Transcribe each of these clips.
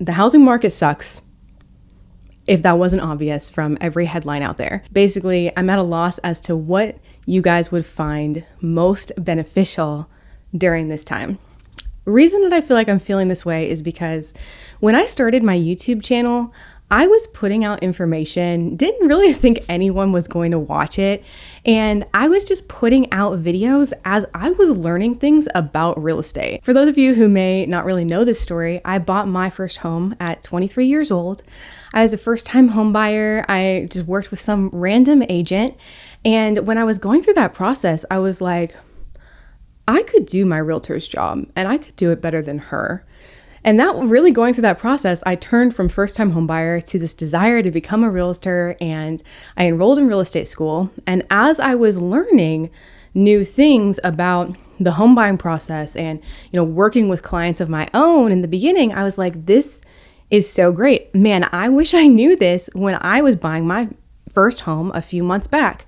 the housing market sucks, if that wasn't obvious from every headline out there. Basically, I'm at a loss as to what you guys would find most beneficial during this time. Reason that I feel like I'm feeling this way is because when I started my YouTube channel, I was putting out information, didn't really think anyone was going to watch it, and I was just putting out videos as I was learning things about real estate. For those of you who may not really know this story, I bought my first home at 23 years old. I was a first-time home buyer. I just worked with some random agent, and when I was going through that process, I was like, I could do my realtor's job, and I could do it better than her. And that really going through that process, I turned from first-time homebuyer to this desire to become a realtor, and I enrolled in real estate school. And as I was learning new things about the home buying process and, working with clients of my own in the beginning, I was like, this is so great. Man, I wish I knew this when I was buying my first home a few months back.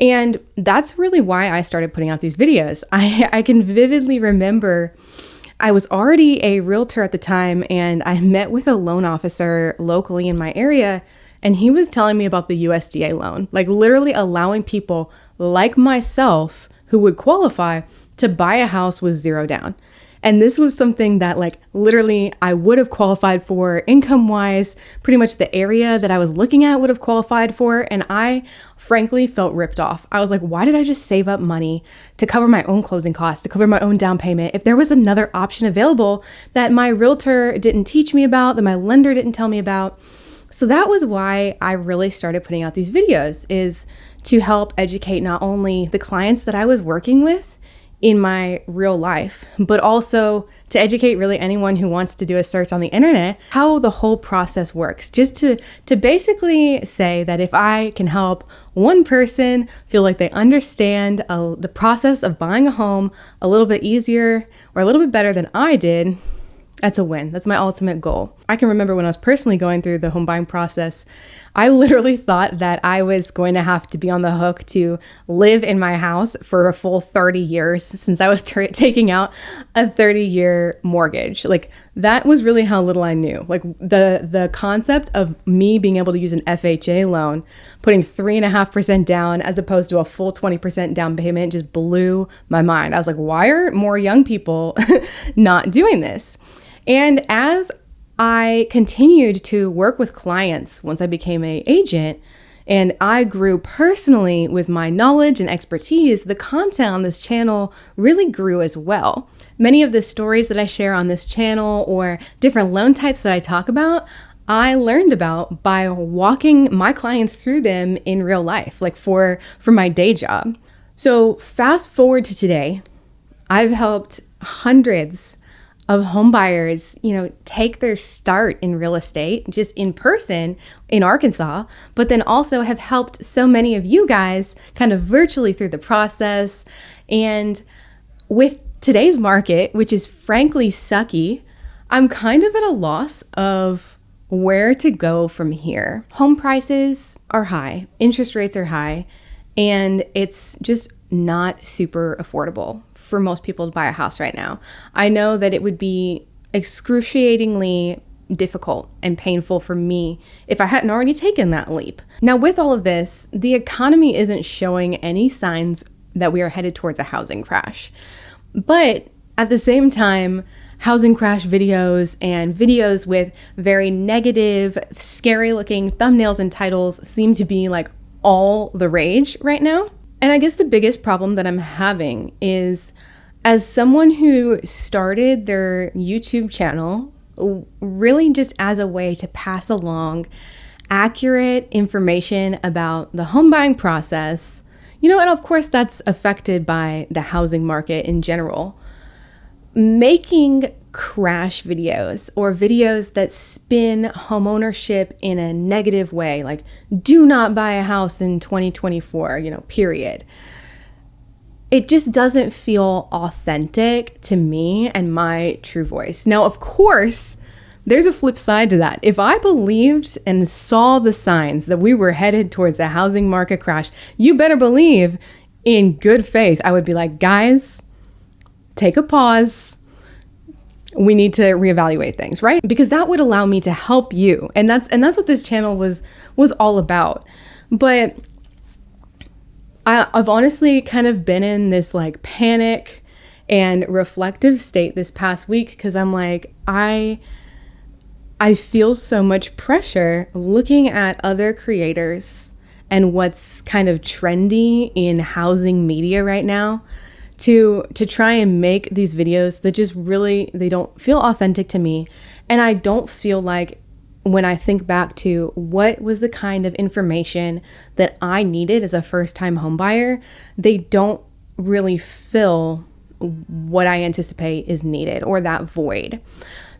And that's really why I started putting out these videos. I can vividly remember I was already a realtor at the time, and I met with a loan officer locally in my area, and he was telling me about the USDA loan, like literally allowing people like myself who would qualify to buy a house with zero down. And this was something that literally I would have qualified for income-wise, pretty much the area that I was looking at would have qualified for. And I frankly felt ripped off. I was like, why did I just save up money to cover my own closing costs, to cover my own down payment? If there was another option available that my realtor didn't teach me about, that my lender didn't tell me about. So that was why I really started putting out these videos, is to help educate not only the clients that I was working with in my real life, but also to educate really anyone who wants to do a search on the internet, how the whole process works. Just to basically say that if I can help one person feel like they understand the process of buying a home a little bit easier or a little bit better than I did, that's a win. That's my ultimate goal. I can remember when I was personally going through the home buying process, I literally thought that I was going to have to be on the hook to live in my house for a full 30 years since I was taking out a 30-year mortgage. That was really how little I knew. The concept of me being able to use an FHA loan, putting 3.5% down as opposed to a full 20% down payment just blew my mind. I was like, why are more young people not doing this? And as I continued to work with clients once I became an agent, and I grew personally with my knowledge and expertise, the content on this channel really grew as well. Many of the stories that I share on this channel or different loan types that I talk about, I learned about by walking my clients through them in real life, for my day job. So fast forward to today, I've helped hundreds of home buyers, take their start in real estate just in person in Arkansas, but then also have helped so many of you guys kind of virtually through the process. And with today's market, which is frankly sucky, I'm kind of at a loss of where to go from here. Home prices are high, interest rates are high, and it's just not super affordable for most people to buy a house right now. I know that it would be excruciatingly difficult and painful for me if I hadn't already taken that leap. Now, with all of this, the economy isn't showing any signs that we are headed towards a housing crash. But at the same time, housing crash videos and videos with very negative, scary looking thumbnails and titles seem to be all the rage right now. And I guess the biggest problem that I'm having is, as someone who started their YouTube channel really just as a way to pass along accurate information about the home buying process, and of course that's affected by the housing market in general, making crash videos or videos that spin homeownership in a negative way, do not buy a house in 2024, period. It just doesn't feel authentic to me and my true voice. Now, of course, there's a flip side to that. If I believed and saw the signs that we were headed towards a housing market crash, you better believe in good faith, I would be like, guys, take a pause. we need to reevaluate things, right? Because that would allow me to help you. And that's what this channel was all about. But I've honestly kind of been in this like panic and reflective state this past week, because I'm like, I feel so much pressure looking at other creators and what's kind of trendy in housing media right now to try and make these videos that just really, they don't feel authentic to me. And I don't feel like, when I think back to what was the kind of information that I needed as a first-time home buyer, they don't really fill what I anticipate is needed, or that void.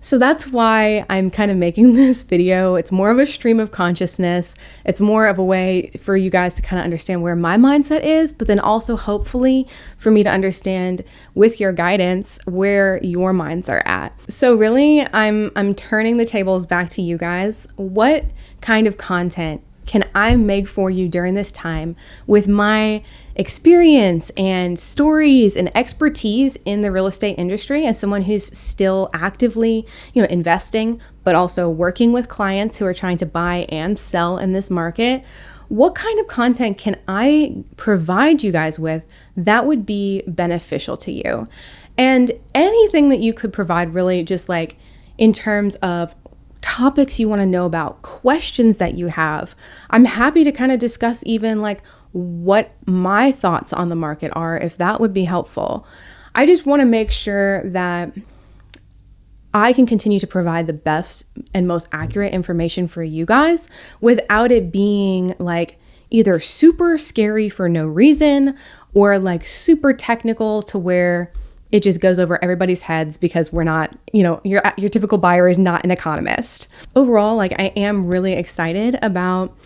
So that's why I'm kind of making this video. It's more of a stream of consciousness. It's more of a way for you guys to kind of understand where my mindset is, but then also hopefully for me to understand with your guidance where your minds are at. So really, I'm turning the tables back to you guys. What kind of content can I make for you during this time with my experience and stories and expertise in the real estate industry, as someone who's still actively, investing, but also working with clients who are trying to buy and sell in this market? What kind of content can I provide you guys with that would be beneficial to you? And anything that you could provide, really, just like in terms of topics you want to know about, questions that you have. I'm happy to kind of discuss even like what my thoughts on the market are, if that would be helpful. I just want to make sure that I can continue to provide the best and most accurate information for you guys without it being like either super scary for no reason, or like super technical to where it just goes over everybody's heads, because we're not, your typical buyer is not an economist. Overall, like, I am really excited about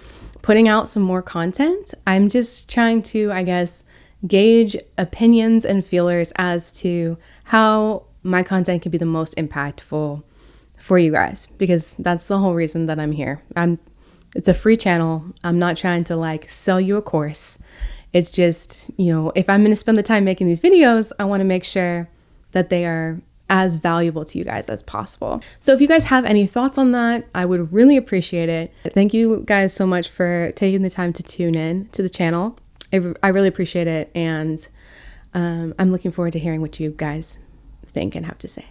putting out some more content. I'm just trying to, I guess, gauge opinions and feelers as to how my content can be the most impactful for you guys, because that's the whole reason that I'm here. It's a free channel. I'm not trying to like sell you a course. It's just, if I'm going to spend the time making these videos, I want to make sure that they are as valuable to you guys as possible. So if you guys have any thoughts on that, I would really appreciate it. Thank you guys so much for taking the time to tune in to the channel. I really appreciate it. And I'm looking forward to hearing what you guys think and have to say.